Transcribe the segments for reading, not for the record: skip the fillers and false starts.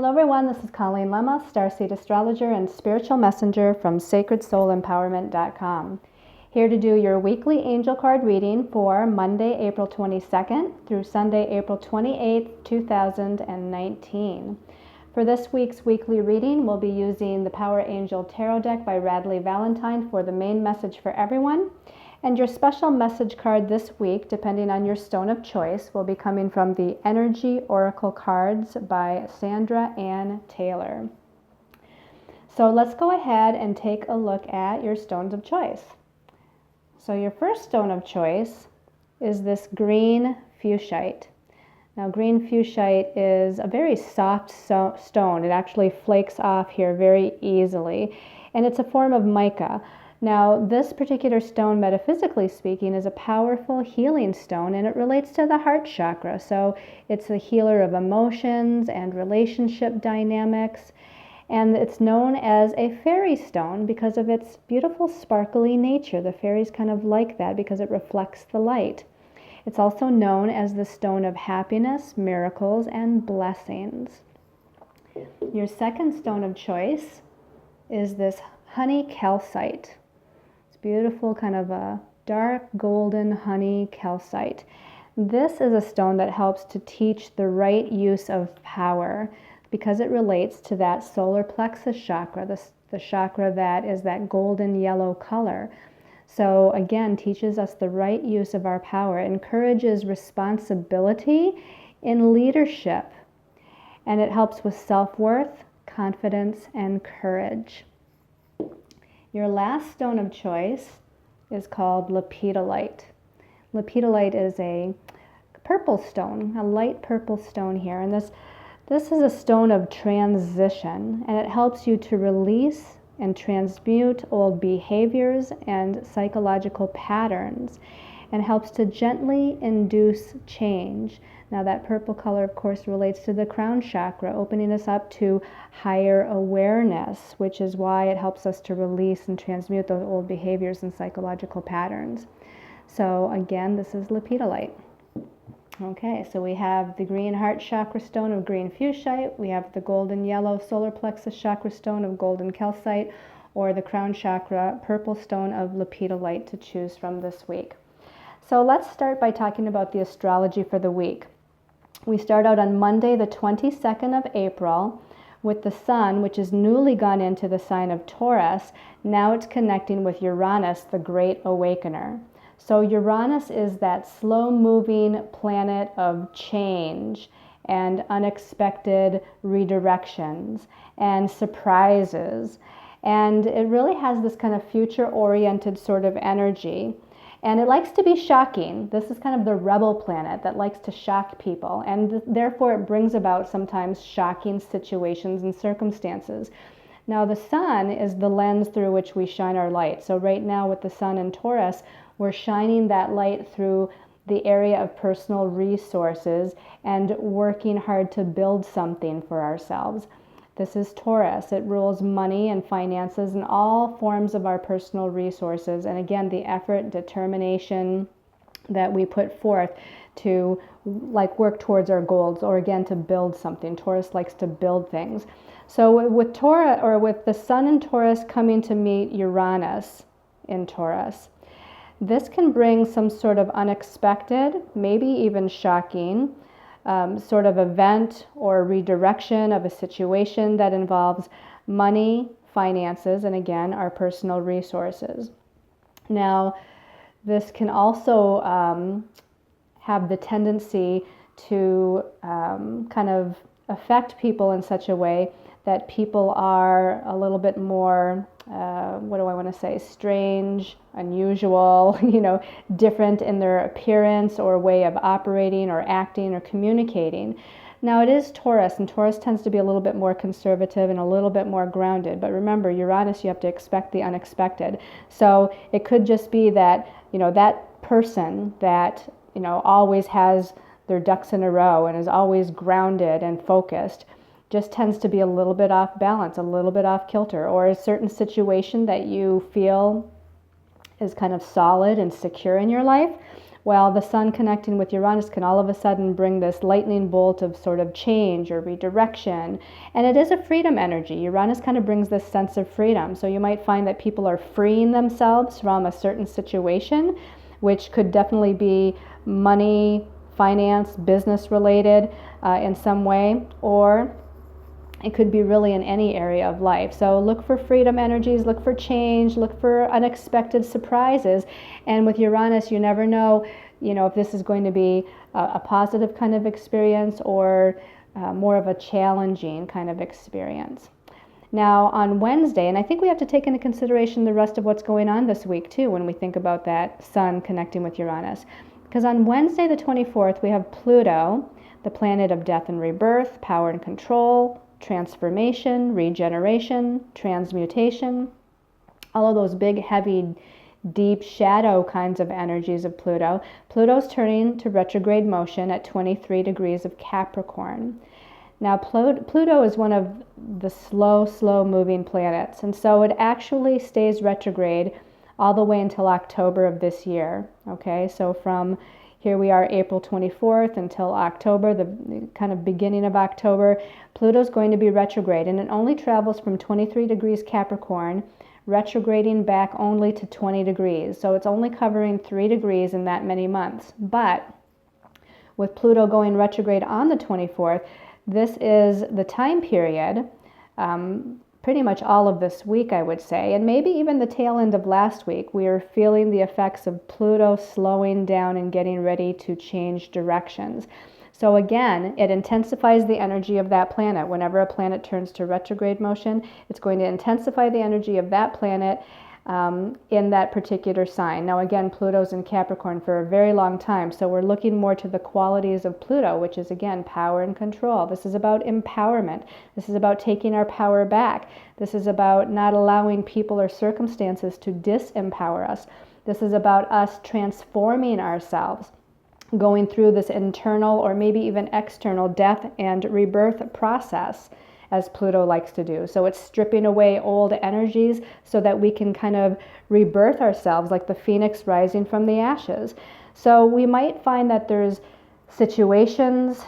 Hello everyone, this is Colleen Lemma, Starseed Astrologer and Spiritual Messenger from SacredSoulEmpowerment.com. Here to do your weekly angel card reading for Monday, April 22nd through Sunday, April 28th, 2019. For this week's weekly reading, we'll be using the Power Angel Tarot deck by Radleigh Valentine for the main message for everyone. And your special message card this week, depending on your stone of choice, will be coming from the Energy Oracle cards by Sandra Ann Taylor. So let's go ahead and take a look at your stones of choice. So your first stone of choice is this green fuchsite. Now green fuchsite is a very soft stone. It actually flakes off here very easily, and it's a form of mica. Now, this particular stone, metaphysically speaking, is a powerful healing stone, and it relates to the heart chakra. So it's a healer of emotions and relationship dynamics. And it's known as a fairy stone because of its beautiful sparkly nature. The fairies kind of like that because it reflects the light. It's also known as the stone of happiness, miracles, and blessings. Your second stone of choice is this honey calcite. Beautiful kind of a dark golden honey calcite. This is a stone that helps to teach the right use of power because it relates to that solar plexus chakra, the chakra that is that golden yellow color. So again, teaches us the right use of our power, encourages responsibility in leadership, and it helps with self-worth, confidence, and courage. Your last stone of choice is called Lapita Light. Lapita Light is a purple stone, a light purple stone here. And this is a stone of transition, and it helps you to release and transmute old behaviors and psychological patterns, and helps to gently induce change. Now that purple color, of course, relates to the crown chakra, opening us up to higher awareness, which is why it helps us to release and transmute those old behaviors and psychological patterns. So again, this is Lapita Light. Okay, so we have the green heart chakra stone of green fuchsite, we have the golden yellow solar plexus chakra stone of golden calcite, or the crown chakra purple stone of Lapita Light to choose from this week. So let's start by talking about the astrology for the week. We start out on Monday, the 22nd of April, with the sun, which is newly gone into the sign of Taurus. Now it's connecting with Uranus, the Great Awakener. So Uranus is that slow-moving planet of change and unexpected redirections and surprises. And it really has this kind of future-oriented sort of energy. And it likes to be shocking. This is kind of the rebel planet that likes to shock people. And therefore it brings about sometimes shocking situations and circumstances. Now the sun is the lens through which we shine our light. So right now with the sun in Taurus, we're shining that light through the area of personal resources and working hard to build something for ourselves. This is Taurus. It rules money and finances and all forms of our personal resources. And again, the effort, determination that we put forth to work towards our goals, or again, to build something. Taurus likes to build things. So with Taurus, or with the sun in Taurus coming to meet Uranus in Taurus, this can bring some sort of unexpected, maybe even shocking, sort of event or redirection of a situation that involves money, finances, and again, our personal resources. Now, this can also have the tendency to kind of affect people in such a way that people are a little bit more, strange, unusual, different in their appearance or way of operating or acting or communicating. Now it is Taurus, and Taurus tends to be a little bit more conservative and a little bit more grounded. But remember, Uranus, you have to expect the unexpected. So it could just be that, that person that, always has their ducks in a row and is always grounded and focused just tends to be a little bit off balance, a little bit off kilter, or a certain situation that you feel is kind of solid and secure in your life Well, the sun connecting with Uranus can all of a sudden bring this lightning bolt of sort of change or redirection. And it is a freedom energy. Uranus kind of brings this sense of freedom. So you might find that people are freeing themselves from a certain situation, which could definitely be money, finance, business related in some way, or it could be really in any area of life. So look for freedom energies, look for change, look for unexpected surprises. And with Uranus, you never know, if this is going to be a positive kind of experience or more of a challenging kind of experience. Now on Wednesday, and I think we have to take into consideration the rest of what's going on this week too when we think about that sun connecting with Uranus. Because on Wednesday the 24th, we have Pluto, the planet of death and rebirth, power and control, transformation, regeneration, transmutation, all of those big, heavy, deep shadow kinds of energies of Pluto. Pluto's turning to retrograde motion at 23 degrees of Capricorn. Now, Pluto is one of the slow moving planets, and so it actually stays retrograde all the way until October of this year. Okay, so from here we are April 24th until October, the kind of beginning of October, Pluto's going to be retrograde, and it only travels from 23 degrees Capricorn, retrograding back only to 20 degrees. So it's only covering 3 degrees in that many months. But with Pluto going retrograde on the 24th, this is the time period, pretty much all of this week, I would say, and maybe even the tail end of last week, we are feeling the effects of Pluto slowing down and getting ready to change directions. So again, it intensifies the energy of that planet. Whenever a planet turns to retrograde motion, it's going to intensify the energy of that planet in that particular sign. Now again, Pluto's in Capricorn for a very long time, so we're looking more to the qualities of Pluto, which is again power and control. This is about empowerment. This is about taking our power back. This is about not allowing people or circumstances to disempower us. This is about us transforming ourselves, going through this internal or maybe even external death and rebirth process, as Pluto likes to do. So it's stripping away old energies so that we can kind of rebirth ourselves like the phoenix rising from the ashes. So we might find that there's situations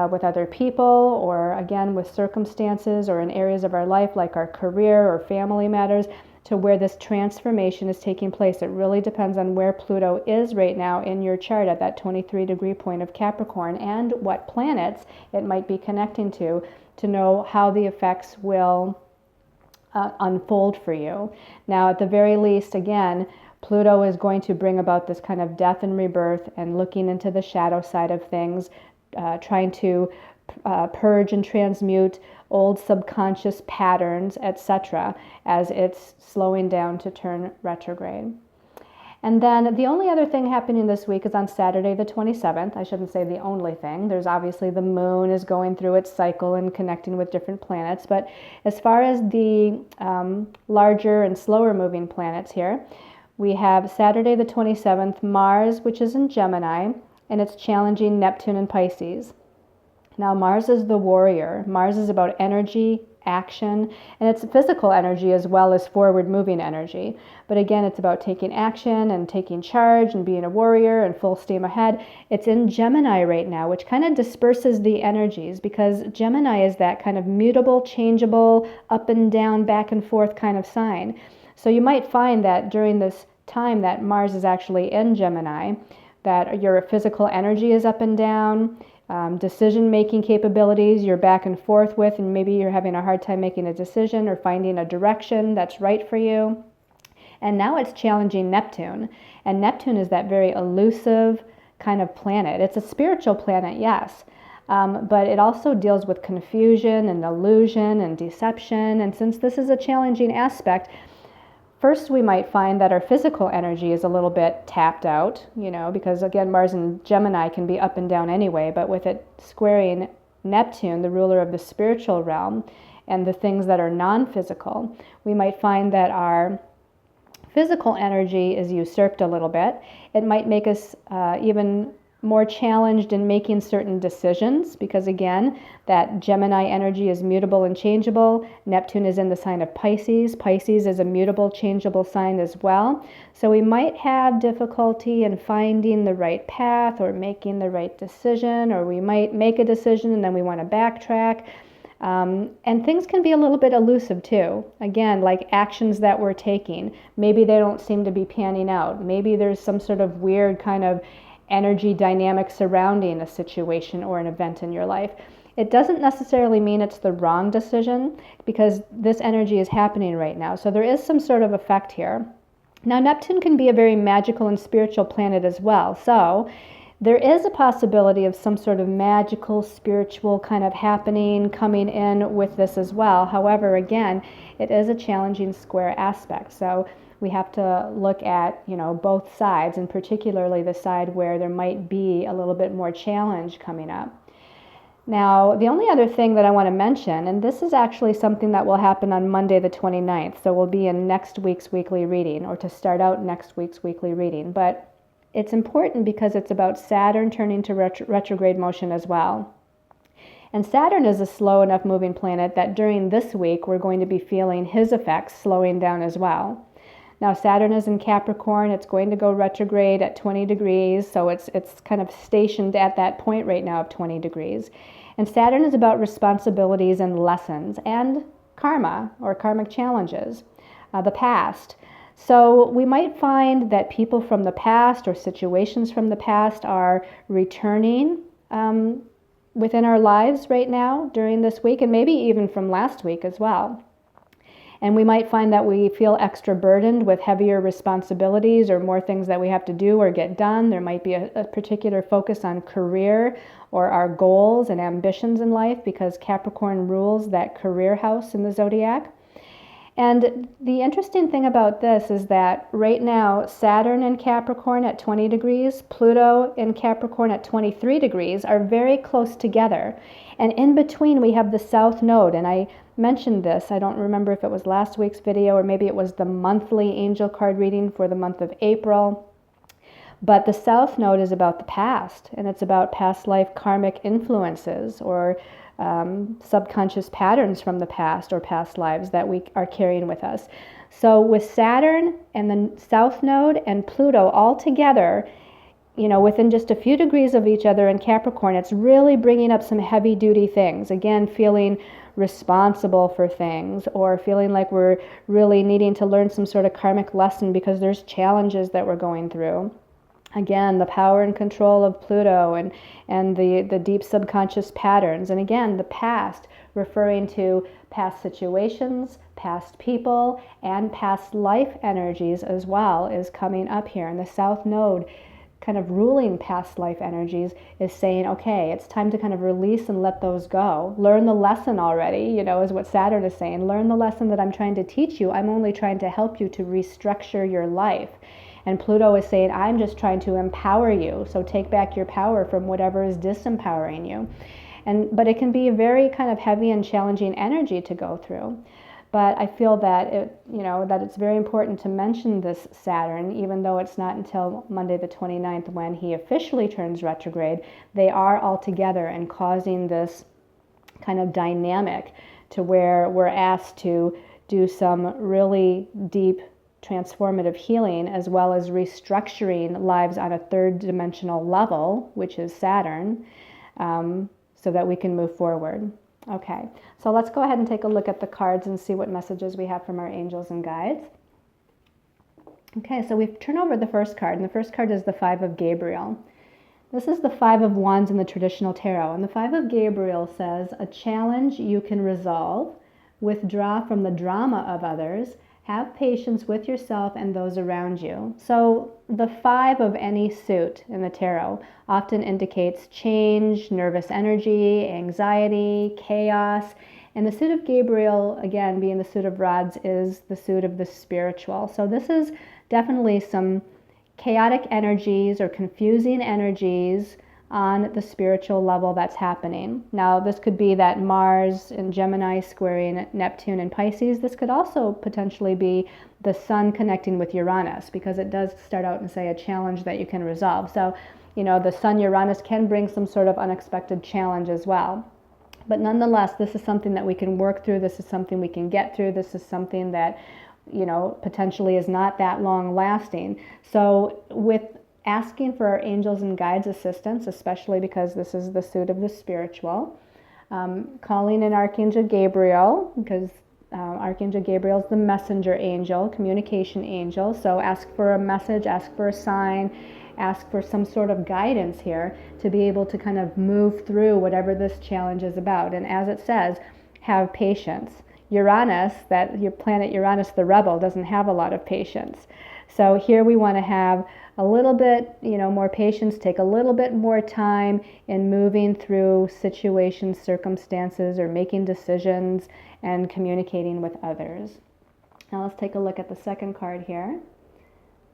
with other people, or again with circumstances or in areas of our life like our career or family matters, to where this transformation is taking place. It really depends on where Pluto is right now in your chart at that 23 degree point of Capricorn and what planets it might be connecting to know how the effects will unfold for you. Now, at the very least, again, Pluto is going to bring about this kind of death and rebirth and looking into the shadow side of things, trying to purge and transmute old subconscious patterns, etc., as it's slowing down to turn retrograde. And then the only other thing happening this week is on Saturday the 27th. I shouldn't say the only thing. There's obviously the moon is going through its cycle and connecting with different planets. But as far as the larger and slower moving planets here, we have Saturday the 27th, Mars, which is in Gemini, and it's challenging Neptune and Pisces. Now, Mars is the warrior. Mars is about energy, action, and it's physical energy as well as forward moving energy. But again, it's about taking action and taking charge and being a warrior and full steam ahead. It's in Gemini right now, which kind of disperses the energies, because Gemini is that kind of mutable, changeable, up and down, back and forth kind of sign. So you might find that during this time that Mars is actually in Gemini, that your physical energy is up and down, decision-making capabilities you're back and forth with, and maybe you're having a hard time making a decision or finding a direction that's right for you. And now it's challenging Neptune, and Neptune is that very elusive kind of planet. It's a spiritual planet, yes, but it also deals with confusion and illusion and deception. And since this is a challenging aspect, first, we might find that our physical energy is a little bit tapped out, because again, Mars and Gemini can be up and down anyway, but with it squaring Neptune, the ruler of the spiritual realm, and the things that are non-physical, we might find that our physical energy is usurped a little bit. It might make us even more challenged in making certain decisions because, again, that Gemini energy is mutable and changeable. Neptune is in the sign of Pisces. Pisces is a mutable, changeable sign as well. So we might have difficulty in finding the right path or making the right decision, or we might make a decision and then we want to backtrack. And things can be a little bit elusive too. Again, like actions that we're taking. Maybe they don't seem to be panning out. Maybe there's some sort of weird kind of energy dynamic surrounding a situation or an event in your life. It doesn't necessarily mean it's the wrong decision because this energy is happening right now. So there is some sort of effect here. Now, Neptune can be a very magical and spiritual planet as well. So there is a possibility of some sort of magical, spiritual kind of happening coming in with this as well. However, again, it is a challenging square aspect. So we have to look at, both sides, and particularly the side where there might be a little bit more challenge coming up. Now, the only other thing that I want to mention, and this is actually something that will happen on Monday the 29th, so we'll be in next week's weekly reading, or to start out next week's weekly reading, but it's important because it's about Saturn turning to retrograde motion as well. And Saturn is a slow enough moving planet that during this week we're going to be feeling his effects slowing down as well. Now, Saturn is in Capricorn. It's going to go retrograde at 20 degrees, so it's kind of stationed at that point right now of 20 degrees. And Saturn is about responsibilities and lessons and karma, or karmic challenges, the past. So we might find that people from the past or situations from the past are returning within our lives right now during this week, and maybe even from last week as well. And we might find that we feel extra burdened with heavier responsibilities or more things that we have to do or get done. There might be a particular focus on career or our goals and ambitions in life because Capricorn rules that career house in the zodiac. And the interesting thing about this is that right now, Saturn in Capricorn at 20 degrees, Pluto in Capricorn at 23 degrees are very close together. And in between, we have the South Node. And I mentioned this. I don't remember if it was last week's video or maybe it was the monthly angel card reading for the month of April. But the South Node is about the past, and it's about past life karmic influences or subconscious patterns from the past or past lives that we are carrying with us. So with Saturn and the South Node and Pluto all together, within just a few degrees of each other in Capricorn, it's really bringing up some heavy duty things. Again, feeling responsible for things or feeling like we're really needing to learn some sort of karmic lesson because there's challenges that we're going through. Again, the power and control of Pluto and the deep subconscious patterns. And again, the past, referring to past situations, past people, and past life energies as well is coming up here. And the South Node kind of ruling past life energies is saying, okay, it's time to kind of release and let those go. Learn the lesson already, is what Saturn is saying. Learn the lesson that I'm trying to teach you. I'm only trying to help you to restructure your life. And Pluto is saying, I'm just trying to empower you. So take back your power from whatever is disempowering you. But it can be a very kind of heavy and challenging energy to go through. But I feel that that it's very important to mention this Saturn, even though it's not until Monday the 29th when he officially turns retrograde. They are all together and causing this kind of dynamic to where we're asked to do some really deep transformative healing as well as restructuring lives on a third dimensional level, which is Saturn, so that we can move forward. Okay, so let's go ahead and take a look at the cards and see what messages we have from our angels and guides. Okay, so we've turned over the first card, and the first card is the Five of Gabriel. This is the Five of Wands in the traditional tarot, and the Five of Gabriel says, a challenge you can resolve, withdraw from the drama of others, have patience with yourself and those around you. So the five of any suit in the tarot often indicates change, nervous energy, anxiety, chaos. And the suit of Gabriel, again, being the suit of rods, is the suit of the spiritual. So this is definitely some chaotic energies or confusing energies on the spiritual level that's happening. Now, this could be that Mars in Gemini squaring Neptune in Pisces. This could also potentially be the sun connecting with Uranus, because it does start out and say a challenge that you can resolve. So, the sun Uranus can bring some sort of unexpected challenge as well. But nonetheless, this is something that we can work through. This is something we can get through. This is something that, potentially is not that long lasting. So with asking for our angels and guides assistance, especially because this is the suit of the spiritual, calling in Archangel Gabriel, because Archangel Gabriel is the messenger angel, communication angel. So ask for a message, ask for a sign, ask for some sort of guidance here to be able to kind of move through whatever this challenge is about. And as it says, have patience. Uranus, your planet Uranus, the rebel, doesn't have a lot of patience. So here we want to have a little bit, more patience, take a little bit more time in moving through situations, circumstances, or making decisions and communicating with others. Now let's take a look at the second card here.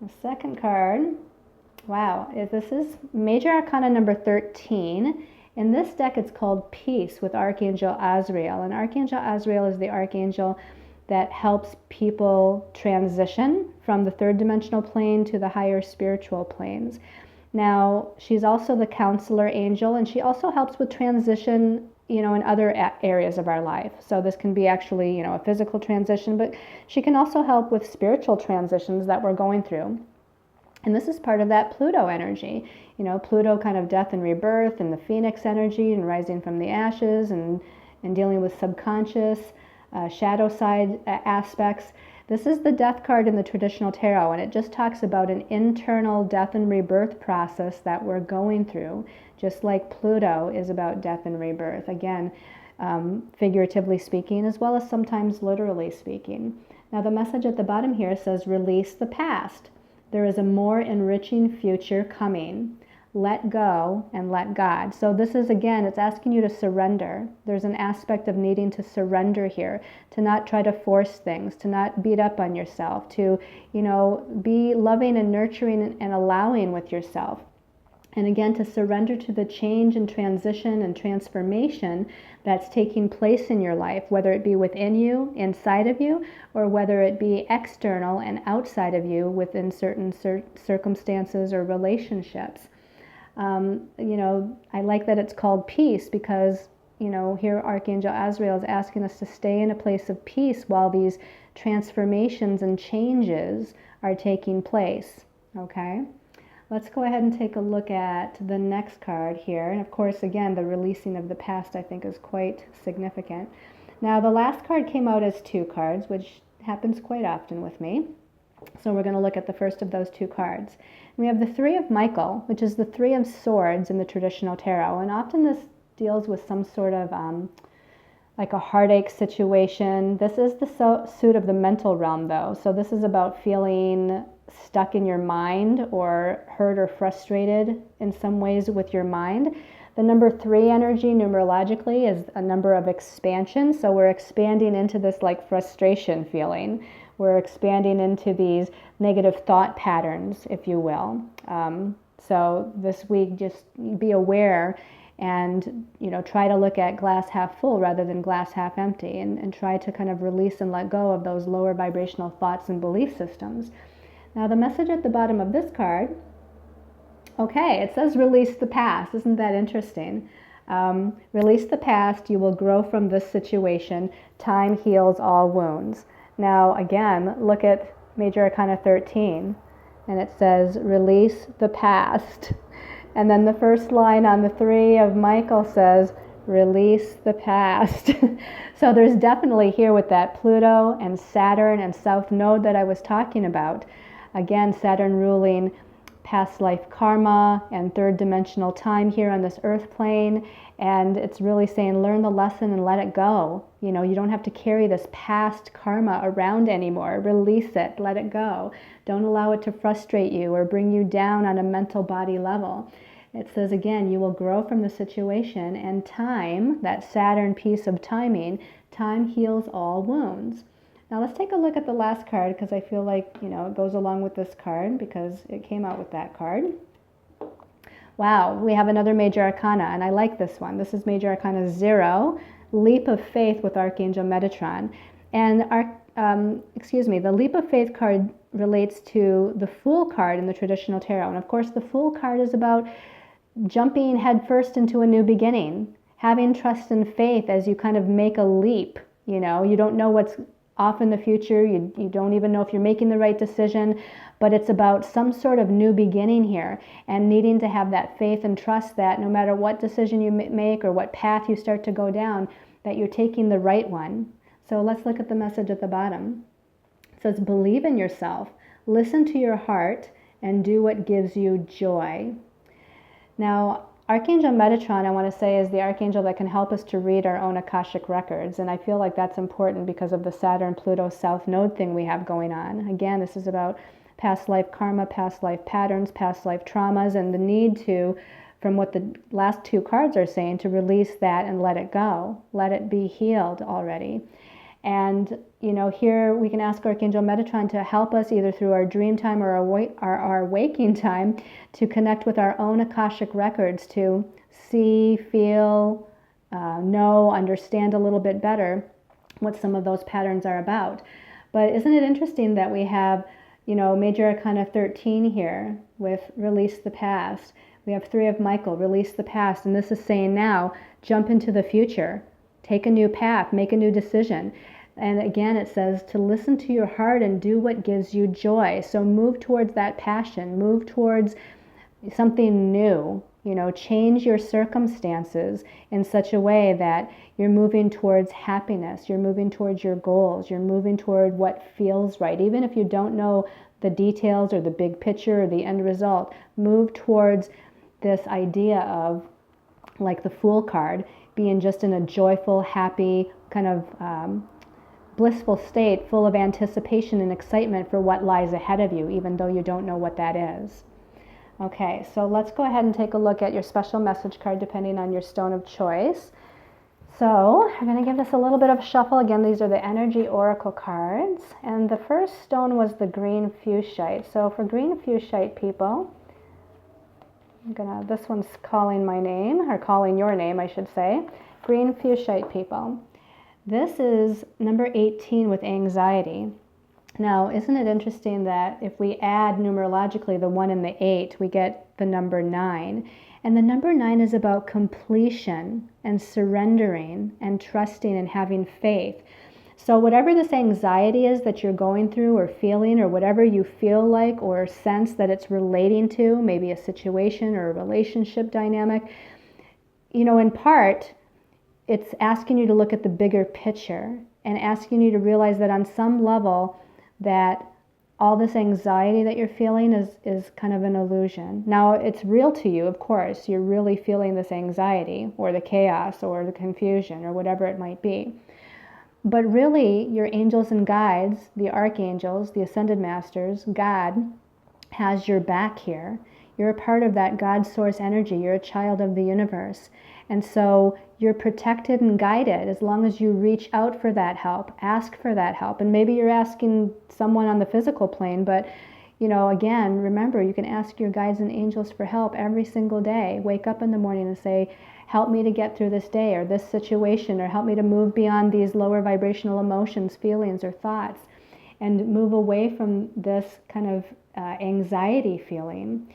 The second card, wow, this is Major Arcana number 13. In this deck, it's called Peace with Archangel Azrael. And Archangel Azrael is the archangel that helps people transition from the third dimensional plane to the higher spiritual planes. Now, she's also the counselor angel, and she also helps with transition, in other areas of our life. So this can be actually, a physical transition, but she can also help with spiritual transitions that we're going through. And this is part of that Pluto energy. Pluto kind of death and rebirth, and the phoenix energy, and rising from the ashes, and dealing with subconscious, shadow side aspects. This is the death card in the traditional tarot, and it just talks about an internal death and rebirth process that we're going through, just like Pluto is about death and rebirth. Again, figuratively speaking, as well as sometimes literally speaking. Now the message at the bottom here says, release the past. There is a more enriching future coming. Let go and let God. So this is, again, it's asking you to surrender. There's an aspect of needing to surrender here, to not try to force things, to not beat up on yourself, to, be loving and nurturing and allowing with yourself. And again, to surrender to the change and transition and transformation that's taking place in your life, whether it be within you, inside of you, or whether it be external and outside of you within certain circumstances or relationships. I like that it's called peace because, here Archangel Azrael is asking us to stay in a place of peace while these transformations and changes are taking place. Okay? Let's go ahead and take a look at the next card here. And of course, again, the releasing of the past, I think, is quite significant. Now, the last card came out as 2 cards, which happens quite often with me. So we're going to look at the first of those 2 cards. We have the 3 of Michael, which is the 3 of Swords in the traditional tarot. And often this deals with some sort of like a heartache situation. This is the suit of the mental realm, though. So this is about feeling stuck in your mind or hurt or frustrated in some ways with your mind. The number 3 energy numerologically is a number of expansion. So we're expanding into this like frustration feeling. We're expanding into these negative thought patterns, if you will. So this week, just be aware and, try to look at glass half full rather than glass half empty, and try to kind of release and let go of those lower vibrational thoughts and belief systems. Now, the message at the bottom of this card, okay, it says release the past. Isn't that interesting? Release the past. You will grow from this situation. Time heals all wounds. Now, again, look at Major Arcana 13, and it says, release the past. And then the first line on the 3 of Michael says, release the past. So there's definitely here with that Pluto and Saturn and South Node that I was talking about. Again, Saturn ruling past life karma and third dimensional time here on this earth plane. And it's really saying, learn the lesson and let it go. You don't have to carry this past karma around anymore. Release it, let it go. Don't allow it to frustrate you or bring you down on a mental body level. It says, again, you will grow from the situation, and time, that Saturn piece of timing, time heals all wounds. Now let's take a look at the last card, because I feel like, it goes along with this card because it came out with that card. Wow, we have another major arcana, and I like this one. This is major arcana 0, leap of faith with Archangel Metatron. And the leap of faith card relates to the Fool card in the traditional tarot. And of course, the Fool card is about jumping headfirst into a new beginning, having trust and faith as you kind of make a leap. You know, you don't know what's off in the future. You don't even know if you're making the right decision, but it's about some sort of new beginning here, and needing to have that faith and trust that no matter what decision you make or what path you start to go down, that you're taking the right one. So let's look at the message at the bottom. It says, believe in yourself, listen to your heart, and do what gives you joy. Now, Archangel Metatron, I want to say, is the archangel that can help us to read our own Akashic records. And I feel like that's important because of the Saturn-Pluto South Node thing we have going on. Again, this is about past life karma, past life patterns, past life traumas, and the need to, from what the last two cards are saying, to release that and let it go. Let it be healed already. And, you know, here we can ask Archangel Metatron to help us either through our dream time or our waking time to connect with our own Akashic records, to see, feel, know, understand a little bit better what some of those patterns are about. But isn't it interesting that we have, you know, Major Arcana 13 here with release the past. We have 3 of Michael, release the past. And this is saying now, jump into the future. Take a new path, make a new decision. And again, it says to listen to your heart and do what gives you joy. So move towards that passion, move towards something new, you know, change your circumstances in such a way that you're moving towards happiness, you're moving towards your goals, you're moving toward what feels right. Even if you don't know the details or the big picture or the end result, move towards this idea of, like the Fool card, being just in a joyful, happy, kind of blissful state, full of anticipation and excitement for what lies ahead of you, even though you don't know what that is. Okay, so let's go ahead and take a look at your special message card depending on your stone of choice. So I'm going to give this a little bit of a shuffle. Again, these are the energy oracle cards. And the first stone was the green fuchsite. So for green fuchsite people, this one's calling my name, or calling your name, I should say. Green fuchsite people. This is number 18 with anxiety. Now, isn't it interesting that if we add numerologically the 1 and the 8, we get the number 9. And the number 9 is about completion and surrendering and trusting and having faith. So whatever this anxiety is that you're going through or feeling, or whatever you feel like or sense that it's relating to, maybe a situation or a relationship dynamic, you know, in part, it's asking you to look at the bigger picture and asking you to realize that on some level that all this anxiety that you're feeling is kind of an illusion. Now, it's real to you, of course. You're really feeling this anxiety or the chaos or the confusion or whatever it might be. But really, your angels and guides, the archangels, the ascended masters, God has your back here. You're a part of that God source energy. You're a child of the universe. And so you're protected and guided as long as you reach out for that help, ask for that help. And maybe you're asking someone on the physical plane, but, you know, again, remember, you can ask your guides and angels for help every single day. Wake up in the morning and say, help me to get through this day or this situation, or help me to move beyond these lower vibrational emotions, feelings, or thoughts, and move away from this kind of anxiety feeling.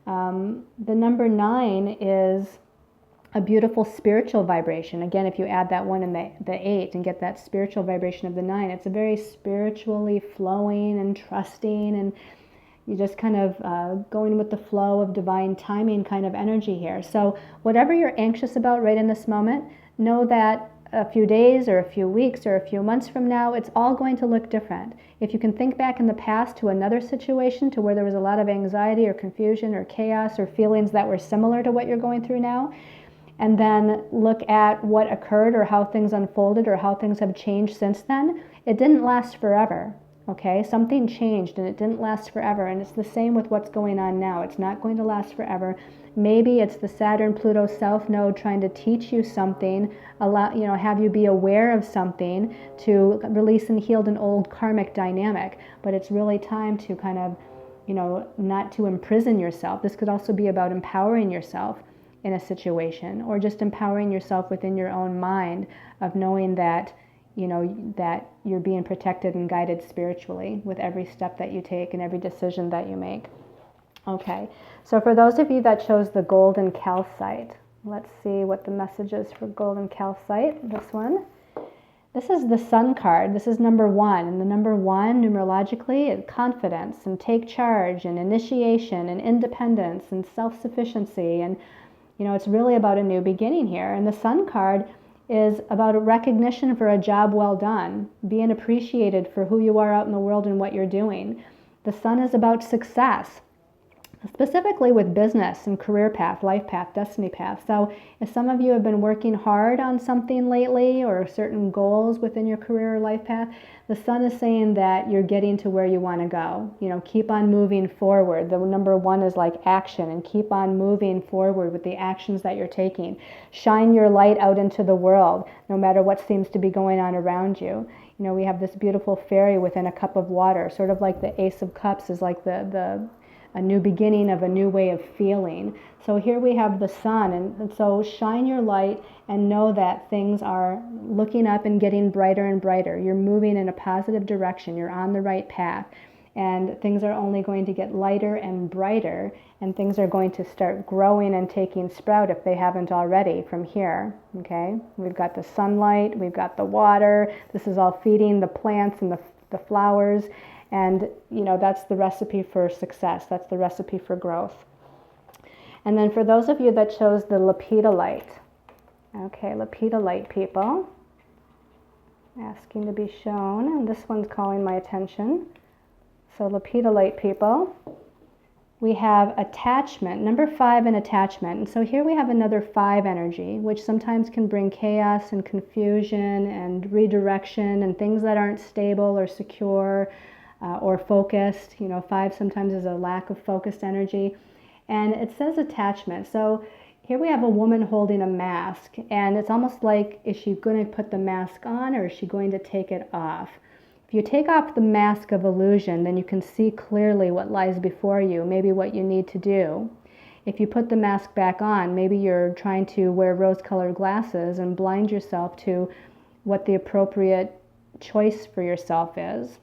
The number 9 is a beautiful spiritual vibration. Again, if you add that 1 and the 8 and get that spiritual vibration of the 9, it's a very spiritually flowing and trusting, and you just kind of going with the flow of divine timing kind of energy here. So whatever you're anxious about right in this moment, know that a few days or a few weeks or a few months from now, it's all going to look different. If you can think back in the past to another situation to where there was a lot of anxiety or confusion or chaos or feelings that were similar to what you're going through now, and then look at what occurred or how things unfolded or how things have changed since then, it didn't last forever. Okay, something changed and it didn't last forever, and it's the same with what's going on now. It's not going to last forever. Maybe it's the Saturn-Pluto South Node trying to teach you something, have you be aware of something to release and heal an old karmic dynamic. But it's really time to kind of not to imprison yourself. This could also be about empowering yourself in a situation, or just empowering yourself within your own mind of knowing that, that you're being protected and guided spiritually with every step that you take and every decision that you make. Okay, so for those of you that chose the golden calcite, let's see what the message is for golden calcite, this one. This is the Sun card. This is number 1. And the number 1, numerologically, is confidence and take charge and initiation and independence and self-sufficiency. And, it's really about a new beginning here. And the Sun card is about a recognition for a job well done, being appreciated for who you are out in the world and what you're doing. The Sun is about success, specifically with business and career path, life path, destiny path. So if some of you have been working hard on something lately or certain goals within your career or life path, the Sun is saying that you're getting to where you want to go. Keep on moving forward. The number 1 is like action, and keep on moving forward with the actions that you're taking. Shine your light out into the world, no matter what seems to be going on around you. We have this beautiful fairy within a cup of water, sort of like the Ace of Cups is like a new beginning of a new way of feeling. So here we have the Sun, and so shine your light and know that things are looking up and getting brighter and brighter. You're moving in a positive direction. You're on the right path, and things are only going to get lighter and brighter, and things are going to start growing and taking sprout if they haven't already from here. Okay, we've got the sunlight, we've got the water. This is all feeding the plants and the flowers. And, that's the recipe for success. That's the recipe for growth. And then for those of you that chose the Lapita Light, okay, Lapita Light people, asking to be shown, and this one's calling my attention. So Lapita Light people, we have attachment, number 5 in attachment. And so here we have another 5 energy, which sometimes can bring chaos and confusion and redirection and things that aren't stable or secure. Or focused. 5 sometimes is a lack of focused energy. And it says attachment. So here we have a woman holding a mask, and it's almost like, is she going to put the mask on, or is she going to take it off? If you take off the mask of illusion, then you can see clearly what lies before you, maybe what you need to do. If you put the mask back on, maybe you're trying to wear rose-colored glasses and blind yourself to what the appropriate choice for yourself is,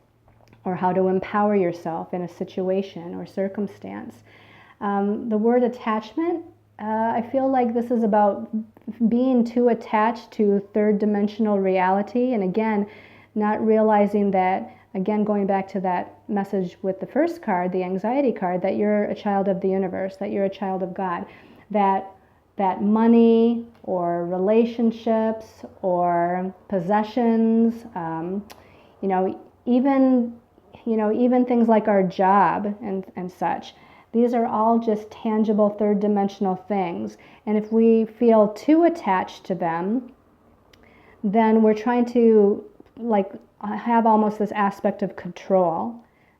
or how to empower yourself in a situation or circumstance. The word attachment, I feel like this is about being too attached to third dimensional reality, and again, not realizing that, again, going back to that message with the first card, the anxiety card, that you're a child of the universe, that you're a child of God, that money or relationships or possessions, even things like our job and such, these are all just tangible third dimensional things. And if we feel too attached to them, then we're trying to have almost this aspect of control.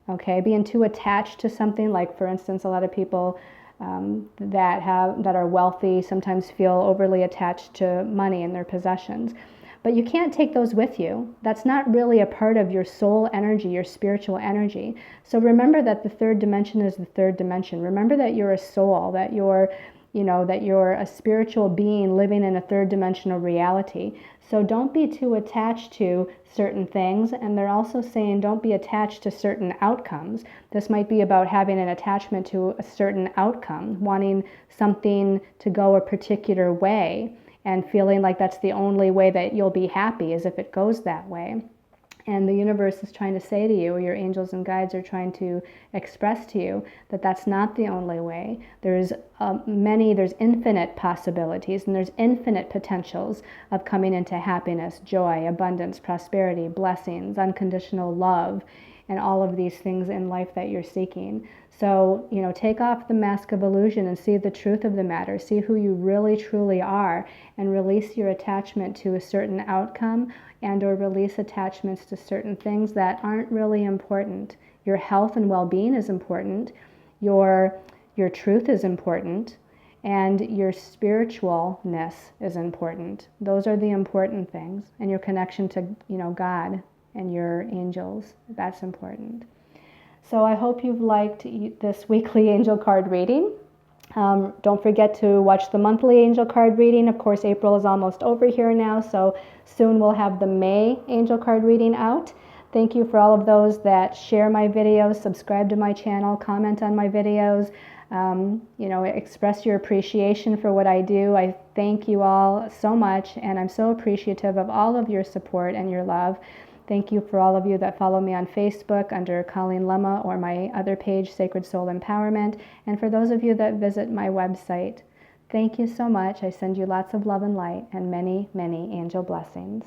Okay, being too attached to something, like for instance, a lot of people that are wealthy sometimes feel overly attached to money and their possessions. But you can't take those with you. That's not really a part of your soul energy, your spiritual energy. So remember that the third dimension is the third dimension. Remember that you're a soul, that you're a spiritual being living in a third dimensional reality. So don't be too attached to certain things. And they're also saying don't be attached to certain outcomes. This might be about having an attachment to a certain outcome, wanting something to go a particular way, and feeling like that's the only way that you'll be happy, is if it goes that way. And the universe is trying to say to you, or your angels and guides are trying to express to you, that that's not the only way. There's infinite possibilities, and there's infinite potentials of coming into happiness, joy, abundance, prosperity, blessings, unconditional love, and all of these things in life that you're seeking. So, take off the mask of illusion and see the truth of the matter. See who you really truly are, and release your attachment to a certain outcome, and or release attachments to certain things that aren't really important. Your health and well-being is important. Your truth is important. And your spiritualness is important. Those are the important things. And your connection to, God and your angels, that's important. So I hope you've liked this weekly angel card reading. Don't forget to watch the monthly angel card reading. Of course, April is almost over here now, so soon we'll have the May angel card reading out. Thank you for all of those that share my videos, subscribe to my channel, comment on my videos, express your appreciation for what I do. I thank you all so much, and I'm so appreciative of all of your support and your love. Thank you for all of you that follow me on Facebook under Colleen Lemma or my other page, Sacred Soul Empowerment. And for those of you that visit my website, thank you so much. I send you lots of love and light and many, many angel blessings.